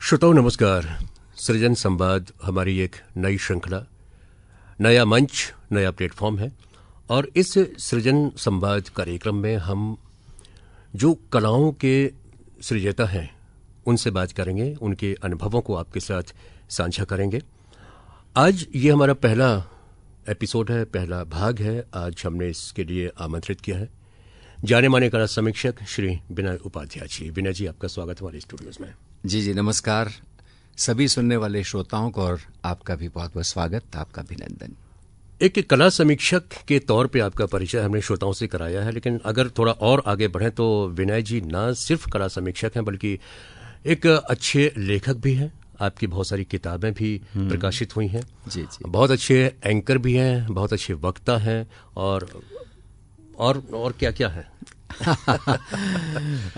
श्रोताओं नमस्कार। सृजन संवाद हमारी एक नई श्रृंखला, नया मंच, नया प्लेटफॉर्म है और इस सृजन संवाद कार्यक्रम में हम जो कलाओं के सृजता हैं उनसे बात करेंगे, उनके अनुभवों को आपके साथ साझा करेंगे। आज ये हमारा पहला एपिसोड है, पहला भाग है। आज हमने इसके लिए आमंत्रित किया है जाने माने कला समीक्षक श्री विनय उपाध्याय जी। विनय जी, आपका स्वागत हमारे स्टूडियोज में। जी नमस्कार सभी सुनने वाले श्रोताओं को, और आपका भी बहुत बहुत स्वागत, आपका अभिनंदन। एक कला समीक्षक के तौर पे आपका परिचय हमने श्रोताओं से कराया है, लेकिन अगर थोड़ा और आगे बढ़ें तो विनय जी न सिर्फ कला समीक्षक हैं बल्कि एक अच्छे लेखक भी हैं। आपकी बहुत सारी किताबें भी प्रकाशित हुई हैं। जी। बहुत अच्छे एंकर भी हैं, बहुत अच्छे वक्ता हैं और क्या क्या है।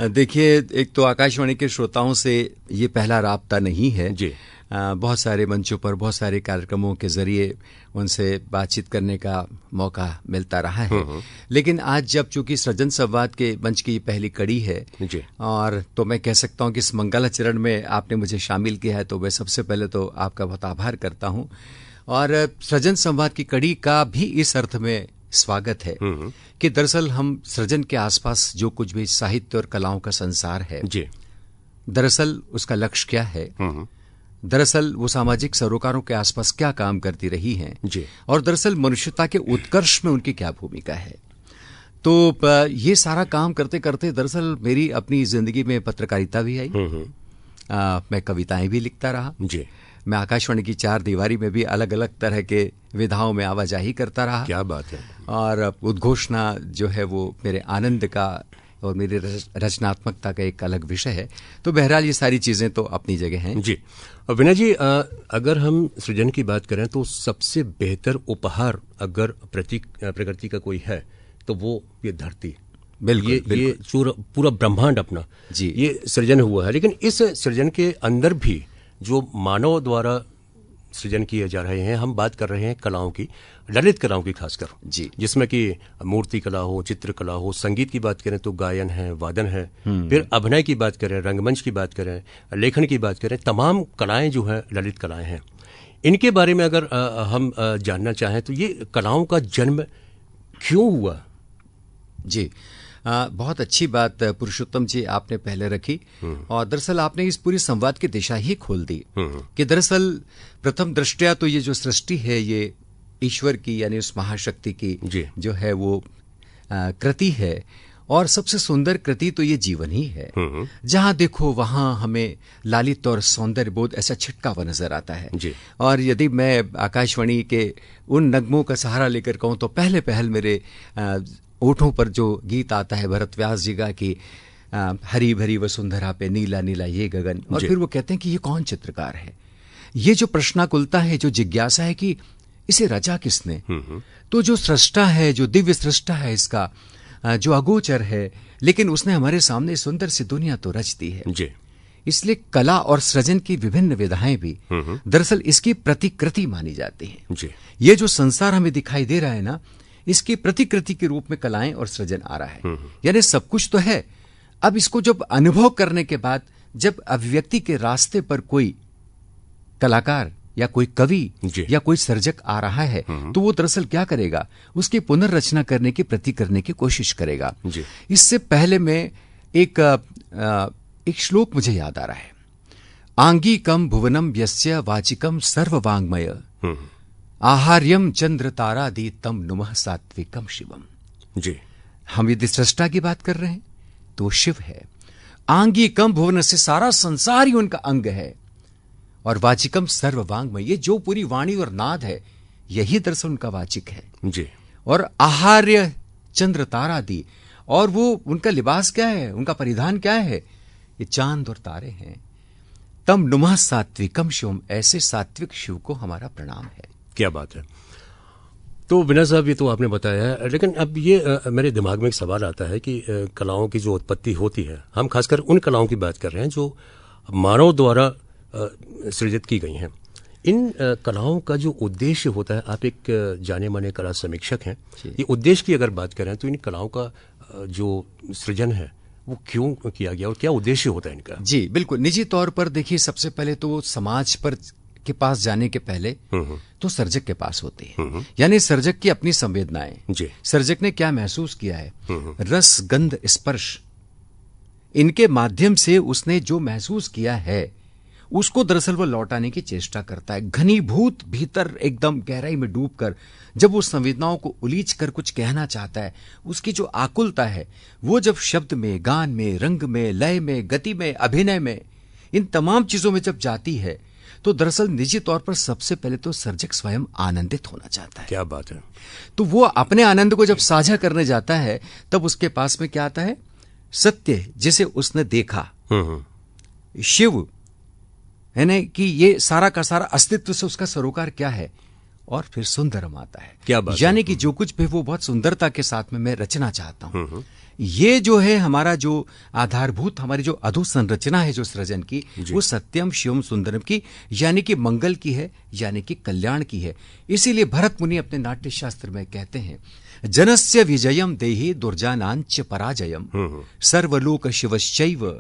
देखिए, एक तो आकाशवाणी के श्रोताओं से ये पहला राब्ता नहीं है जी। बहुत सारे मंचों पर, बहुत सारे कार्यक्रमों के जरिए उनसे बातचीत करने का मौका मिलता रहा है। लेकिन आज जब चूंकि सृजन संवाद के मंच की पहली कड़ी है जी, और तो मैं कह सकता हूं कि इस मंगलाचरण में आपने मुझे शामिल किया है, तो मैं सबसे पहले तो आपका बहुत आभार करता हूं। और सृजन संवाद की कड़ी का भी इस अर्थ में स्वागत है कि दरअसल हम सृजन के आसपास जो कुछ भी साहित्य और कलाओं का संसार है जी, दरअसल उसका लक्ष्य क्या है, दरअसल वो सामाजिक सरोकारों के आसपास क्या काम करती रही हैं जी, और दरअसल मनुष्यता के उत्कर्ष में उनकी क्या भूमिका है। तो ये सारा काम करते करते दरअसल मेरी अपनी जिंदगी में पत्रकारिता भी आई। मैं कविताएं भी लिखता रहा जी। मैं आकाशवाणी की चार दीवारी में भी अलग अलग तरह के विधाओं में आवाजाही करता रहा। क्या बात है। और उद्घोषणा जो है वो मेरे आनंद का और मेरी रचनात्मकता का एक अलग विषय है। तो बहरहाल ये सारी चीजें तो अपनी जगह हैं। जी। विनय जी, अगर हम सृजन की बात करें तो सबसे बेहतर उपहार अगर प्रकृति का कोई है तो वो ये धरती, बिल्कुल, ये पूरा ब्रह्मांड अपना जी, ये सृजन हुआ है। लेकिन इस सृजन के अंदर भी जो मानव द्वारा सृजन किए जा रहे हैं, हम बात कर रहे हैं कलाओं की, ललित कलाओं की खासकर जी, जिसमें कि मूर्ति कला हो, चित्रकला हो, संगीत की बात करें तो गायन है, वादन है, फिर अभिनय की बात करें, रंगमंच की बात करें, लेखन की बात करें, तमाम कलाएं जो हैं ललित कलाएं हैं। इनके बारे में अगर हम जानना चाहें तो ये कलाओं का जन्म क्यों हुआ? जी, बहुत अच्छी बात पुरुषोत्तम जी आपने पहले रखी और दरअसल आपने इस पूरी संवाद की दिशा ही खोल दी कि दरअसल प्रथम दृष्टया तो ये जो सृष्टि है ये ईश्वर की यानी उस महाशक्ति की जो है वो कृति है और सबसे सुंदर कृति तो ये जीवन ही है। जहां देखो वहां हमें लालित और सौंदर्य बोध ऐसा छिटका हुआ नजर आता है जी। और यदि मैं आकाशवाणी के उन नगमों का सहारा लेकर कहूं तो पहले पहल मेरे ओठों पर जो गीत आता है भरत व्यास जी का कि हरी भरी वसुंधरा पे नीला नीला ये गगन, और फिर वो कहते हैं कि ये कौन चित्रकार है। ये जो प्रश्नाकुलता है, जो जिज्ञासा है कि इसे रचा किसने, तो जो सृष्टा है, जो दिव्य सृष्टा है, इसका जो अगोचर है, लेकिन उसने हमारे सामने सुंदर सी दुनिया तो रच दी है जी। इसलिए कला और सृजन की विभिन्न विधाएं भी दरअसल इसकी प्रतिकृति मानी जाती हैं जी। ये जो संसार हमें दिखाई दे रहा है ना, इसकी प्रतिकृति के रूप में कलाएं और सृजन आ रहा है। यानी सब कुछ तो है, अब इसको जब अनुभव करने के बाद जब अभिव्यक्ति के रास्ते पर कोई कलाकार या कोई कवि या कोई सर्जक आ रहा है तो वो दरअसल क्या करेगा, उसकी पुनर्रचना करने की, प्रति करने की कोशिश करेगा। इससे पहले में एक श्लोक मुझे याद आ रहा है, आंगिकम भुवनम यस्य वाचिकम सर्ववांग्मय आहार्यम चंद्र तारादि तम नुमः सात्विकम शिवम। जी, हम यदि सृष्टा की बात कर रहे हैं तो वो शिव है। आंगिकम भुवन से सारा संसार ही उनका अंग है और वाचिकम सर्ववांग्मय, ये जो पूरी वाणी और नाद है यही दरअसल उनका वाचिक है जी। और आहार्य चंद्र तारादि, और वो उनका लिबास क्या है, उनका परिधान क्या है, ये चांद और तारे हैं। तम नुमः सात्विकम शिवम, ऐसे सात्विक शिव को हमारा प्रणाम है। क्या बात है। तो विनय साहब, ये तो आपने बताया है, लेकिन अब ये मेरे दिमाग में एक सवाल आता है कि कलाओं की जो उत्पत्ति होती है, हम खासकर उन कलाओं की बात कर रहे हैं जो मानव द्वारा सृजित की गई हैं। इन कलाओं का जो उद्देश्य होता है, आप एक जाने माने कला समीक्षक हैं, ये उद्देश्य की अगर बात करें तो इन कलाओं का जो सृजन है वो क्यों किया गया और क्या उद्देश्य होता है इनका? जी बिल्कुल, निजी तौर पर देखिए, सबसे पहले तो समाज पर के पास जाने के पहले तो सर्जक के पास होती है, यानी सर्जक की अपनी संवेदनाएं, सर्जक ने क्या महसूस किया है, रस गंध स्पर्श, इनके माध्यम से उसने जो महसूस किया है उसको दरअसल वो लौटाने की चेष्टा करता है। घनीभूत भीतर एकदम गहराई में डूबकर जब वो संवेदनाओं को उलीझ कर कुछ कहना चाहता है, उसकी जो आकुलता है वो जब शब्द में, गान में, रंग में, लय में, गति में, अभिनय में, इन तमाम चीजों में जब जाती है तो दरअसल निजी तौर पर सबसे पहले तो सर्जक स्वयं आनंदित होना चाहता है। क्या बात है। तो वो अपने आनंद को जब साझा करने जाता है तब उसके पास में क्या आता है, सत्य जिसे उसने देखा, शिव, है ना, कि ये सारा का सारा अस्तित्व से उसका सरोकार क्या है, और फिर सुंदरम आता है। क्या बात, यानी कि जो कुछ भी वो बहुत सुंदरता के साथ में मैं रचना चाहता हूं, ये जो है हमारा जो आधारभूत, हमारी जो अधोसंरचना है जो सृजन की, वो सत्यम शिवम सुंदरम की, यानी कि मंगल की है, यानी कि कल्याण की है। इसीलिए भरत मुनि अपने नाट्य शास्त्र में कहते हैं, जनस्य विजयम देहि दुर्जानांच पराजयम सर्वलोक शिवश्चैव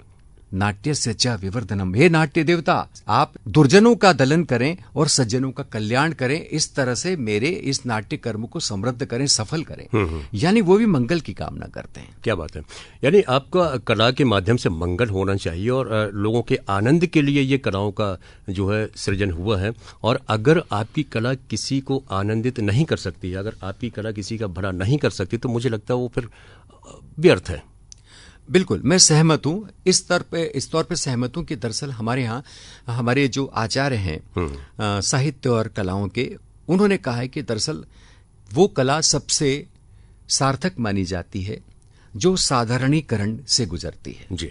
नाट्यस्य च विवर्धनम। हे नाट्य देवता, आप दुर्जनों का दलन करें और सज्जनों का कल्याण करें, इस तरह से मेरे इस नाट्य कर्म को समृद्ध करें, सफल करें। यानी वो भी मंगल की कामना करते हैं। क्या बात है। यानी आपका कला के माध्यम से मंगल होना चाहिए और लोगों के आनंद के लिए ये कलाओं का जो है सृजन हुआ है। और अगर आपकी कला किसी को आनंदित नहीं कर सकती, अगर आपकी कला किसी का भला नहीं कर सकती, तो मुझे लगता है वो फिर व्यर्थ है। बिल्कुल, मैं सहमत हूं, इस तौर पे सहमत हूं कि दरअसल हमारे यहाँ हमारे जो आचार्य हैं साहित्य और कलाओं के, उन्होंने कहा है कि दरअसल वो कला सबसे सार्थक मानी जाती है जो साधारणीकरण से गुजरती है। जी।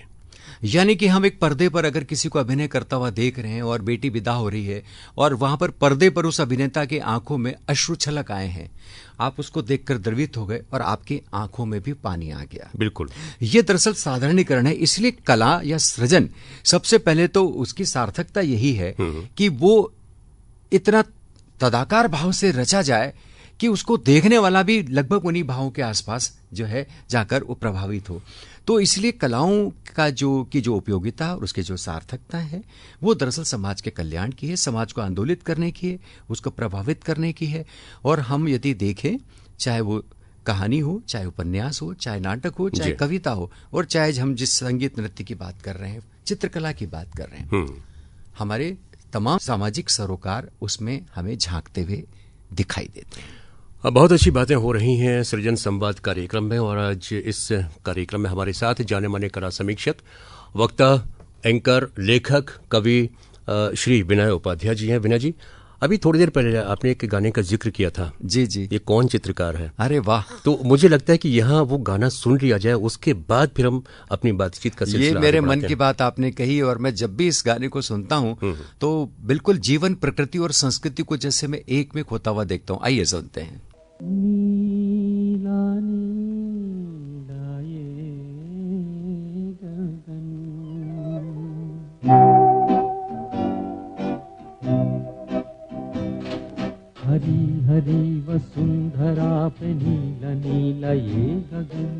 यानी कि हम एक पर्दे पर अगर किसी को अभिनय करता हुआ देख रहे हैं और बेटी विदा हो रही है और वहां पर पर्दे पर उस अभिनेता के आंखों में अश्रु छलक आए हैं, आप उसको देखकर द्रवित हो गए और आपकी आंखों में भी पानी आ गया। बिल्कुल, ये दरअसल साधारणीकरण है। इसलिए कला या सृजन सबसे पहले तो उसकी सार्थकता यही है कि वो इतना तदाकार भाव से रचा जाए कि उसको देखने वाला भी लगभग उन्हीं भावों के आसपास जो है जाकर वो प्रभावित हो। तो इसलिए कलाओं का जो उपयोगिता और उसकी जो सार्थकता है वो दरअसल समाज के कल्याण की है, समाज को आंदोलित करने की है, उसको प्रभावित करने की है। और हम यदि देखें, चाहे वो कहानी हो, चाहे उपन्यास हो, चाहे नाटक हो, चाहे कविता हो, और चाहे हम जिस संगीत नृत्य की बात कर रहे हैं, चित्रकला की बात कर रहे हैं, हमारे तमाम सामाजिक सरोकार उसमें हमें झांकते हुए दिखाई देते हैं। बहुत अच्छी बातें हो रही हैं सृजन संवाद कार्यक्रम में, और आज इस कार्यक्रम में हमारे साथ जाने माने कला समीक्षक, वक्ता, एंकर, लेखक, कवि श्री विनय उपाध्याय जी हैं। विनय जी, अभी थोड़ी देर पहले आपने एक गाने का जिक्र किया था। जी जी। ये कौन चित्रकार है? अरे वाह। तो मुझे लगता है कि यहाँ वो गाना सुन लिया जाए, उसके बाद फिर हम अपनी बातचीत का सिलसिला। ये मेरे मन की बात आपने कही, और मैं जब भी इस गाने को सुनता हूँ तो बिल्कुल जीवन, प्रकृति और संस्कृति को जैसे मैं एक में खोता हुआ देखता हूँ। आइए सुनते हैं। नीला नीला ये गगन, हरी हरी वसुंधरा पे नीला नीला ये गगन,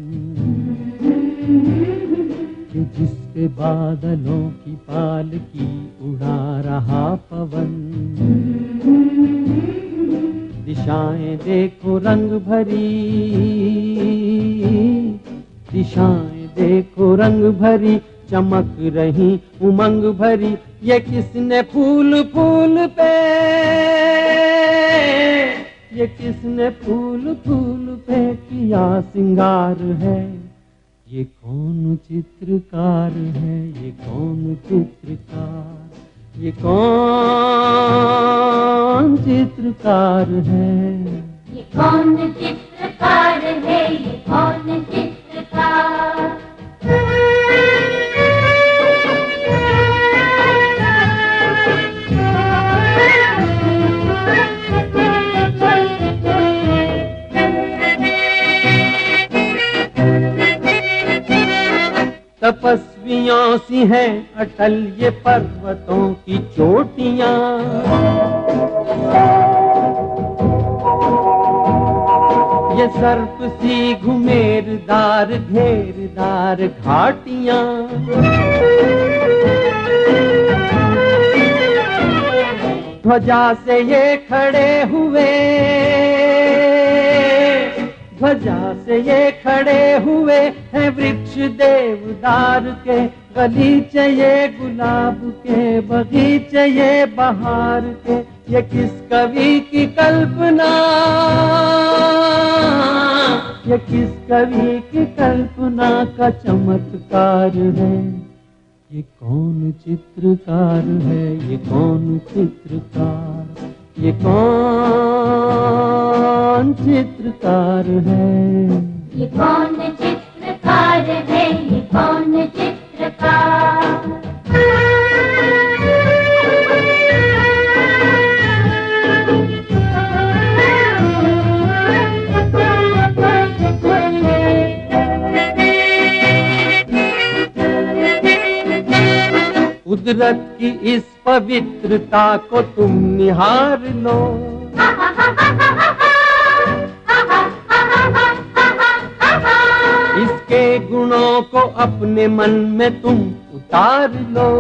कि जिसके बादलों की पालकी उड़ा रहा पवन। दिशाएं देखो रंग भरी, दिशाएं देखो रंग भरी, चमक रही उमंग भरी। ये किसने फूल फूल पे, ये किसने फूल फूल पे किया सिंगार है। ये कौन चित्रकार है, ये कौन चित्रकार, ये कौन चित्रकार है, ये कौन चित्रकार है, ये कौन चित्रकार। तपस्वियों सी हैं अटल ये पर्वतों की चोटियां, ये सर्प सी घुमेरदार घेरदार घाटियां, ध्वजा से ये खड़े हुए, ध्वजा से ये खड़े हुए हैं वृक्ष देवदार के, गलीचे ये गुलाब के, बगीचे ये बहार के। ये किस कवि की कल्पना, ये किस कवि की कल्पना का चमत्कार है। ये कौन चित्रकार है, ये कौन चित्रकार, ये कौन चित्रकार है, ये कौन चित्रकार है, ये कौन चित्रकार। कुदरत की इस पवित्रता को तुम निहार लो, इसके गुणों को अपने मन में तुम उतार लो।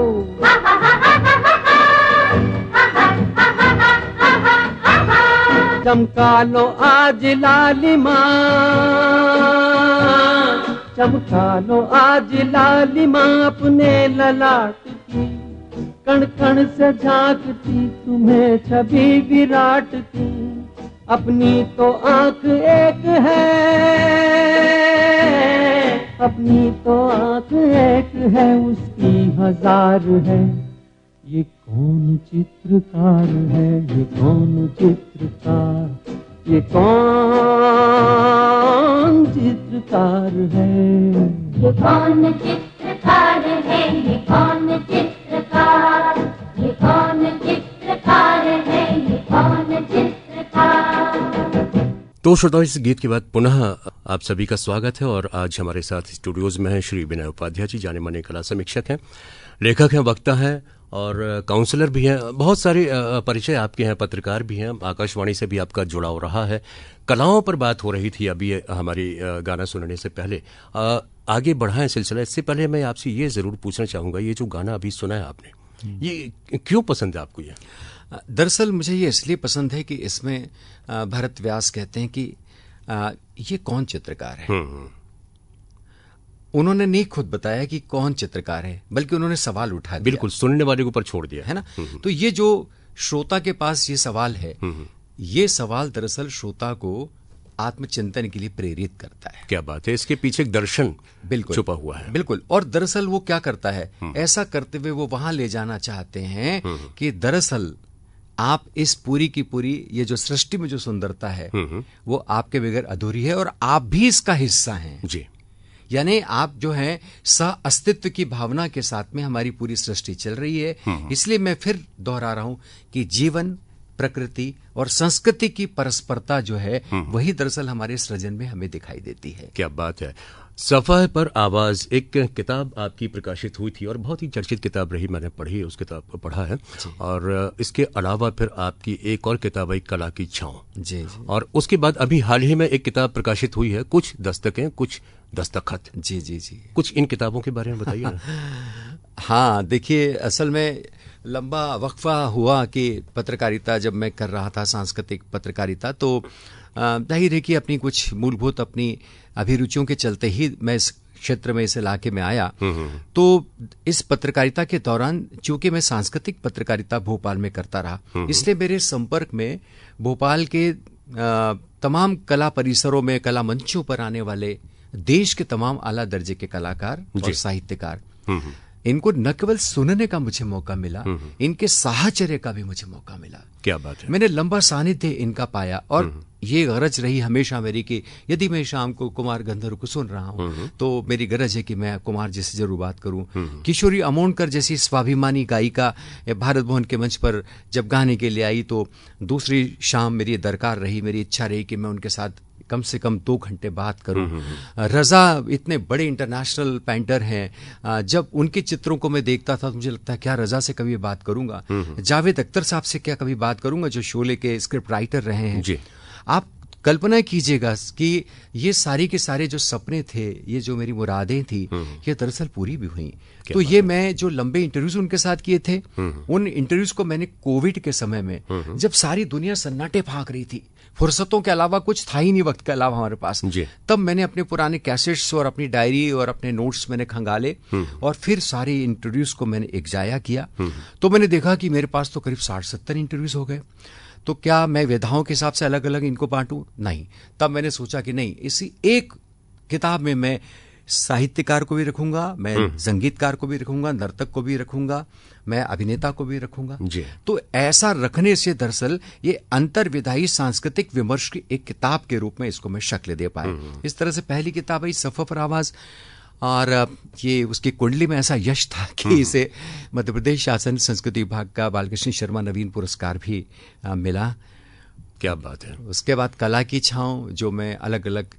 चमका लो आज लालिमा, चमका लो आज लालिमा अपने ललाट की, कण कण से झांकती तुम्हें छवि विराट की। अपनी तो आंख एक है, अपनी तो आंख एक है, उसकी हजार है। ये कौन चित्रकार है, ये कौन चित्रकार, ये कौन चित्रकार है, ये कौन चित्रकार है, ये कौन चित्रकार, ये कौन चित्रकार है, ये कौन चित्रकार। तो श्रोताओ, इस गीत के बाद पुनः आप सभी का स्वागत है और आज हमारे साथ स्टूडियोज में हैं श्री विनय उपाध्याय जी, जाने माने कला समीक्षक हैं, लेखक हैं, वक्ता हैं और काउंसलर भी हैं। बहुत सारे परिचय आपके हैं, पत्रकार भी हैं, आकाशवाणी से भी आपका जुड़ाव रहा है। कलाओं पर बात हो रही थी अभी हमारी गाना सुनने से पहले। आगे बढ़ाएं सिलसिला। इससे पहले मैं आपसे ये ज़रूर पूछना चाहूँगा, ये जो गाना अभी सुना है आपने, ये क्यों पसंद है आपको? ये दरअसल मुझे ये इसलिए पसंद है कि इसमें भरत व्यास कहते हैं कि ये कौन चित्रकार है। उन्होंने नहीं खुद बताया कि कौन चित्रकार है, बल्कि उन्होंने सवाल उठा दिया, बिल्कुल सुनने वाले के ऊपर छोड़ दिया, है ना। तो ये जो श्रोता के पास ये सवाल है, ये सवाल दरअसल श्रोता को आत्मचिंतन के लिए प्रेरित करता है। क्या बात है, इसके पीछे एक दर्शन बिल्कुल छुपा हुआ है। बिल्कुल। और दरअसल वो क्या करता है, ऐसा करते हुए वो वहां ले जाना चाहते हैं कि दरअसल आप इस पूरी की पूरी ये जो सृष्टि में जो सुंदरता है वो आपके बगैर अधूरी है और आप भी इसका हिस्सा हैं जी। यानी आप जो है सह अस्तित्व की भावना के साथ में हमारी पूरी सृष्टि चल रही है। इसलिए मैं फिर दोहरा रहा हूं कि जीवन, प्रकृति और संस्कृति की परस्परता जो है वही दरअसल हमारे सृजन में हमें दिखाई देती है। क्या बात है। सफ़ह पर आवाज एक किताब आपकी प्रकाशित हुई थी और बहुत ही चर्चित किताब रही, मैंने पढ़ी, उस किताब को पढ़ा है। और इसके अलावा फिर आपकी एक और किताब आई, कला की छांव जी। और उसके बाद अभी हाल ही में एक किताब प्रकाशित हुई है, कुछ दस्तकें कुछ दस्तखत जी जी जी। कुछ इन किताबों के बारे में बताइए ना। हाँ देखिए, असल में लंबा वक्फा हुआ कि पत्रकारिता जब मैं कर रहा था, सांस्कृतिक पत्रकारिता, तो जाहिर है कि अपनी कुछ मूलभूत अपनी अभिरुचियों के चलते ही मैं इस क्षेत्र में, इस इलाके में आया। तो इस पत्रकारिता के दौरान चूंकि मैं सांस्कृतिक पत्रकारिता भोपाल में करता रहा, इसलिए मेरे संपर्क में भोपाल के तमाम कला परिसरों में, कला मंचों पर आने वाले देश के तमाम आला दर्जे के कलाकार और साहित्यकार, इनको न केवल सुनने का मुझे मौका मिला, इनके साहचर्य का भी मुझे मौका मिला। क्या बात है। मैंने लंबा सानिध्य इनका पाया और ये गरज रही हमेशा मेरी कि यदि मैं शाम को कुमार गंधर्व को सुन रहा हूं तो मेरी गरज है कि मैं कुमार जी से जरूर बात करूं। किशोरी अमोणकर जैसी स्वाभिमानी गायिका भारत भवन के मंच पर जब गाने के लिए आई तो दूसरी शाम मेरी दरकार रही, मेरी इच्छा रही कि मैं उनके साथ कम से कम 2 घंटे बात करूं। रजा इतने बड़े इंटरनेशनल पेंटर हैं, जब उनके चित्रों को मैं देखता था तो मुझे लगता है क्या रजा से कभी बात करूंगा, जावेद अख्तर साहब से क्या कभी बात करूंगा, जो शोले के स्क्रिप्ट राइटर रहे हैं। जी। आप कल्पना कीजिएगा कि ये सारी के सारे जो सपने थे, ये जो मेरी मुरादें थी, ये दरअसल पूरी भी हुई। तो ये मैं जो लंबे इंटरव्यूज उनके साथ किए थे, उन इंटरव्यूज को मैंने कोविड के समय में, जब सारी दुनिया सन्नाटे फाँक रही थी, फुर्सतों के अलावा कुछ था ही नहीं वक्त के अलावा हमारे पास, तब मैंने अपने पुराने कैसेट्स और अपनी डायरी और अपने नोट्स मैंने खंगाले और फिर सारे इंटरव्यूज को मैंने एक जाया किया। तो मैंने देखा कि मेरे पास तो करीब 60-70 इंटरव्यूज हो गए। तो क्या मैं विधाओं के हिसाब से अलग अलग इनको बांटूं? नहीं। तब मैंने सोचा कि नहीं, इसी एक किताब में मैं साहित्यकार को भी रखूंगा, मैं संगीतकार को भी रखूंगा, नर्तक को भी रखूंगा, मैं अभिनेता को भी रखूंगा। तो ऐसा रखने से दरअसल ये अंतर्विधायी सांस्कृतिक विमर्श की एक किताब के रूप में इसको मैं शक्ल दे पाया। इस तरह से पहली किताब आई सफ़र पर आवाज, और ये उसकी कुंडली में ऐसा यश था कि इसे मध्य प्रदेश शासन संस्कृति विभाग का बालकृष्ण शर्मा नवीन पुरस्कार भी मिला। क्या बात है। उसके बाद कला की छाँव, जो मैं अलग अलग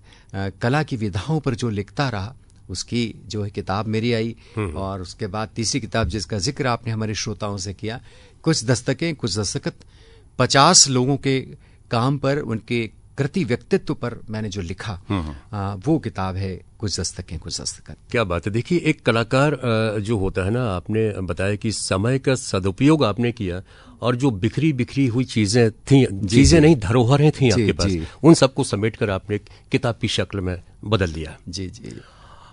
कला की विधाओं पर जो लिखता रहा, उसकी जो है किताब मेरी आई। और उसके बाद तीसरी किताब जिसका जिक्र आपने हमारे श्रोताओं से किया, कुछ दस्तकें कुछ दस्तखत, 50 लोगों के काम पर, उनके कृति व्यक्तित्व पर मैंने जो लिखा, वो किताब है कुछ दस्तकें कुछ दस्तखत। क्या बात है। देखिए, एक कलाकार जो होता है ना, आपने बताया कि समय का सदुपयोग आपने किया और जो बिखरी बिखरी हुई चीजें थी, चीजें नहीं धरोहरें थी आपके पास, उन सबको समेटकर आपने एक किताब की शक्ल में बदल दिया। जी जी।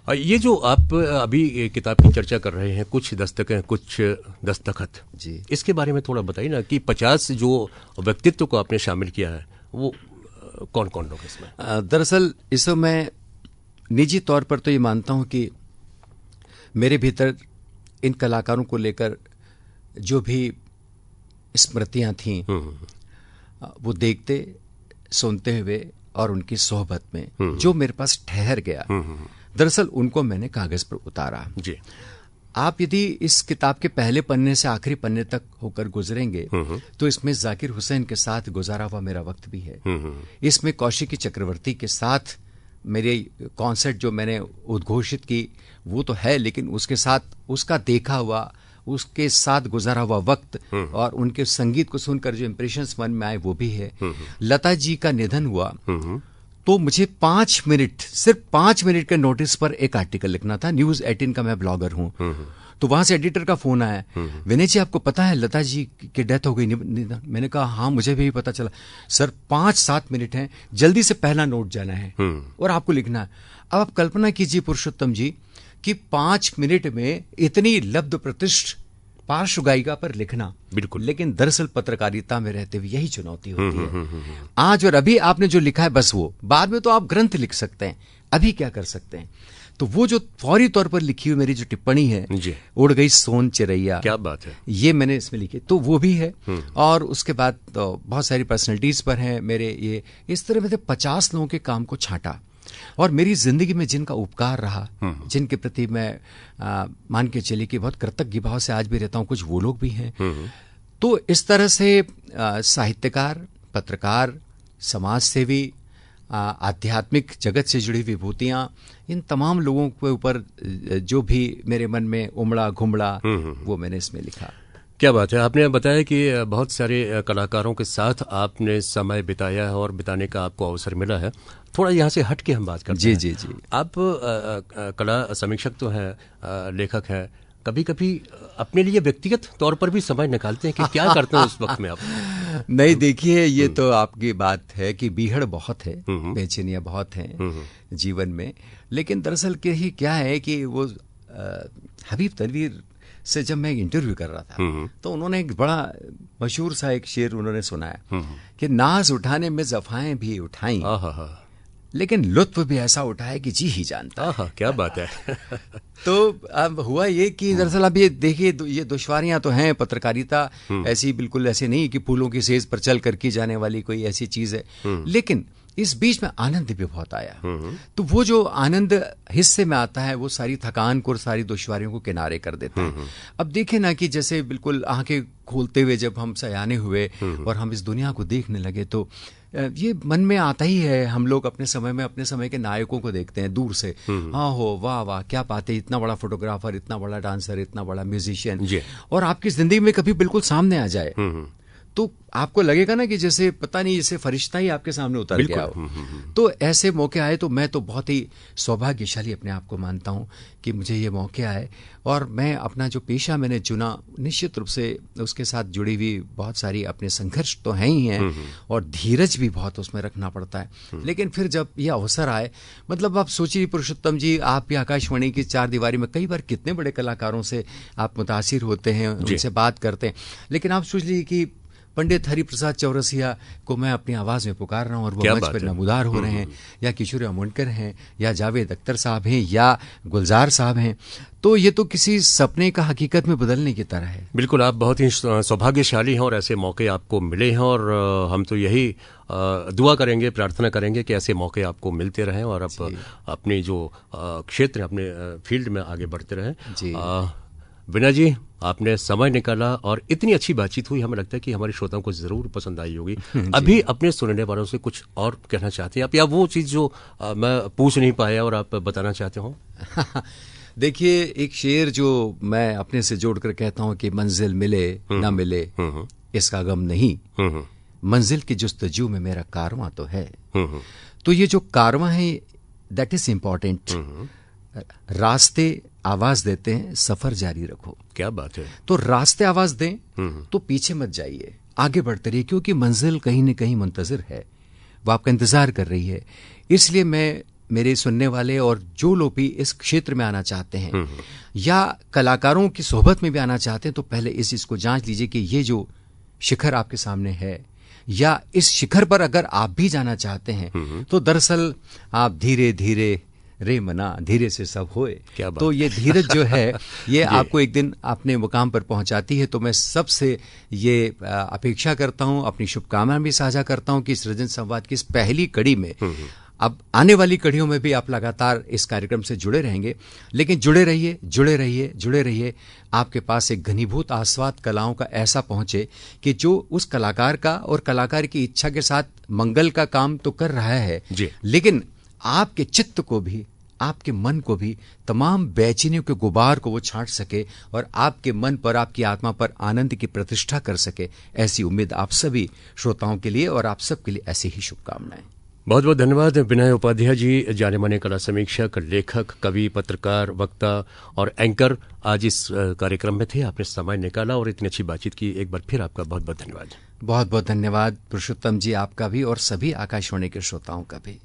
ये जो आप अभी किताब की चर्चा कर रहे हैं, कुछ दस्तकें कुछ दस्तखत जी, इसके बारे में थोड़ा बताइए ना कि 50 जो व्यक्तित्व को आपने शामिल किया है, वो कौन कौन लोग इसमें? दरअसल इस मैं निजी तौर पर तो ये मानता हूं कि मेरे भीतर इन कलाकारों को लेकर जो भी स्मृतियां थीं, वो देखते सुनते हुए और उनकी सोहबत में जो मेरे पास ठहर गया, दरअसल उनको मैंने कागज पर उतारा। जी। आप यदि इस किताब के पहले पन्ने से आखिरी पन्ने तक होकर गुजरेंगे तो इसमें जाकिर हुसैन के साथ गुजारा हुआ मेरा वक्त भी है। इसमें कौशिकी चक्रवर्ती के साथ मेरे कॉन्सर्ट जो मैंने उद्घोषित की वो तो है, लेकिन उसके साथ उसका देखा हुआ, उसके साथ गुजारा हुआ वक्त और उनके संगीत को सुनकर जो इंप्रेशंस मन में आए वो भी है। लता जी का निधन हुआ तो मुझे 5 मिनट, सिर्फ 5 मिनट के नोटिस पर एक आर्टिकल लिखना था। न्यूज 18 का मैं ब्लॉगर हूं। तो वहां से एडिटर का फोन आया, विनय जी आपको पता है लता जी की डेथ हो गई? मैंने कहा हाँ मुझे भी पता चला। सर 5-7 मिनट हैं, जल्दी से पहला नोट जाना है और आपको लिखना है। अब आप कल्पना कीजिए पुरुषोत्तम जी कि 5 मिनट में इतनी लब्ध प्रतिष्ठ पार्श्व गायिका पर लिखना, बिल्कुल। लेकिन दरअसल पत्रकारिता में रहते हुए यही चुनौती होती है। आज और अभी आपने जो लिखा है बस वो, बाद में तो आप ग्रंथ लिख सकते हैं, अभी क्या कर सकते हैं? तो वो जो फौरी तौर पर लिखी हुई मेरी जो टिप्पणी है, उड़ गई सोन चिरैया, क्या बात है, ये मैंने इसमें लिखी, तो वो भी है। और उसके बाद तो बहुत सारी पर्सनैलिटीज पर हैं मेरे। ये इस तरह मैंने 50 लोगों के काम को छांटा और मेरी जिंदगी में जिनका उपकार रहा, जिनके प्रति मैं मान के चलिए कि बहुत कृतज्ञ भाव से आज भी रहता हूं, कुछ वो लोग भी हैं। तो इस तरह से साहित्यकार, पत्रकार, समाज सेवी, आध्यात्मिक जगत से जुड़ी विभूतियां, इन तमाम लोगों के ऊपर जो भी मेरे मन में उमड़ा घुमड़ा वो मैंने इसमें लिखा। क्या बात है। आपने बताया कि बहुत सारे कलाकारों के साथ आपने समय बिताया है और बिताने का आपको अवसर मिला है। थोड़ा यहाँ से हट के हम बात करते हैं। जी जी जी। आप कला समीक्षक तो हैं, लेखक हैं, कभी कभी अपने लिए व्यक्तिगत तौर पर भी समय निकालते हैं कि क्या करते हैं उस वक्त में आप? नहीं, देखिए ये तो आपकी बात है कि बीहड़ बहुत है, बेचैनियाँ बहुत हैं जीवन में, लेकिन दरअसल क्या है कि वो हबीब तनवीर से जब मैं इंटरव्यू कर रहा था तो उन्होंने एक बड़ा मशहूर सा एक शेर उन्होंने सुनाया कि नाज उठाने में जफाएं भी उठाई, लेकिन लुत्फ भी ऐसा उठाया कि जी ही जानता है। क्या बात है। तो अब हुआ ये कि दरअसल अब ये देखिए, ये दुश्वारियां तो हैं, पत्रकारिता ऐसी बिल्कुल ऐसे नहीं कि फूलों की सेज पर चल कर की जाने वाली कोई ऐसी चीज है, लेकिन इस बीच में आनंद भी बहुत आया। तो वो जो आनंद हिस्से में आता है वो सारी थकान को और सारी दुश्वारियों को किनारे कर देता है। अब देखें ना कि जैसे बिल्कुल आंखें खोलते हुए जब हम सयाने हुए और हम इस दुनिया को देखने लगे तो ये मन में आता ही है। हम लोग अपने समय में अपने समय के नायकों को देखते हैं दूर से, हाँ हो वाह वाह क्या बात है, इतना बड़ा फोटोग्राफर, इतना बड़ा डांसर, इतना बड़ा म्यूजिशियन, और आपकी जिंदगी में कभी बिल्कुल सामने आ जाए तो आपको लगेगा ना कि जैसे पता नहीं, जैसे फरिश्ता ही आपके सामने उतर गया हो। तो ऐसे मौके आए तो मैं तो बहुत ही सौभाग्यशाली अपने आप को मानता हूं कि मुझे ये मौके आए, और मैं अपना जो पेशा मैंने चुना, निश्चित रूप से उसके साथ जुड़ी हुई बहुत सारी अपने संघर्ष तो हैं ही हैं, और धीरज भी बहुत उसमें रखना पड़ता है। लेकिन फिर जब ये अवसर आए, मतलब आप सोचिए पुरुषोत्तम जी, आप भी आकाशवाणी की चार दीवारी में कई बार कितने बड़े कलाकारों से आप मुतासिर होते हैं, उनसे बात करते हैं, लेकिन आप सोच लीजिए कि पंडित हरिप्रसाद चौरसिया को मैं अपनी आवाज में पुकार रहा हूं और वो मंच पर नमूदार हो रहे हैं, या किशोर अमोनकर हैं, या जावेद अख्तर साहब हैं, या गुलजार साहब हैं। तो ये तो किसी सपने का हकीकत में बदलने की तरह है। बिल्कुल, आप बहुत ही सौभाग्यशाली हैं और ऐसे मौके आपको मिले हैं, और हम तो यही दुआ करेंगे, प्रार्थना करेंगे कि ऐसे मौके आपको मिलते रहें और आप अपनी जो क्षेत्र, अपने फील्ड में आगे बढ़ते रहें। वीणा जी, आपने समय निकाला और इतनी अच्छी बातचीत हुई, हमें लगता है कि हमारे श्रोताओं को जरूर पसंद आई होगी। अभी अपने सुनने वालों से कुछ और कहना चाहते हैं आप, या वो चीज जो मैं पूछ नहीं पाया और आप बताना चाहते हो? देखिए, एक शेर जो मैं अपने से जोड़कर कहता हूं कि मंजिल मिले ना मिले इसका गम नहीं, मंजिल की जुस्तजू में मेरा कारवां तो है। तो ये जो कारवां है, दैट इज इम्पोर्टेंट। रास्ते आवाज देते हैं, सफर जारी रखो। क्या बात है। तो रास्ते आवाज दें तो पीछे मत जाइए, आगे बढ़ते रहिए, क्योंकि मंजिल कहीं न कहीं मुंतजर है, वो आपका इंतजार कर रही है। इसलिए मैं, मेरे सुनने वाले और जो लोग भी इस क्षेत्र में आना चाहते हैं या कलाकारों की सोहबत में भी आना चाहते हैं, तो पहले इस चीज को जांच लीजिए कि ये जो शिखर आपके सामने है, या इस शिखर पर अगर आप भी जाना चाहते हैं, तो दरअसल आप धीरे धीरे रे मना धीरे से सब होए। तो ये धीरज जो है ये आपको एक दिन अपने मुकाम पर पहुंचाती है। तो मैं सबसे ये अपेक्षा करता हूं, अपनी शुभकामनाएं भी साझा करता हूं कि सृजन संवाद की इस पहली कड़ी में, अब आने वाली कड़ियों में भी आप लगातार इस कार्यक्रम से जुड़े रहेंगे, लेकिन जुड़े रहिए, जुड़े रहिए, जुड़े रहिए। आपके पास एक घनीभूत आस्वाद कलाओं का ऐसा पहुंचे कि जो उस कलाकार का और कलाकार की इच्छा के साथ मंगल का काम तो कर रहा है, लेकिन आपके चित्त को भी, आपके मन को भी, तमाम बेचैनियों के गुबार को वो छांट सके और आपके मन पर, आपकी आत्मा पर आनंद की प्रतिष्ठा कर सके। ऐसी उम्मीद आप सभी श्रोताओं के लिए और आप सबके लिए ऐसी ही शुभकामनाएं। बहुत बहुत धन्यवाद विनय उपाध्याय जी, जाने माने कला समीक्षक, लेखक, कवि, पत्रकार, वक्ता और एंकर। आज इस कार्यक्रम में थे, आपने समय निकाला और इतनी अच्छी बातचीत की। एक बार फिर आपका बहुत बहुत धन्यवाद। बहुत बहुत धन्यवाद पुरुषोत्तम जी, आपका भी और सभी आकाशवाणी के श्रोताओं का भी।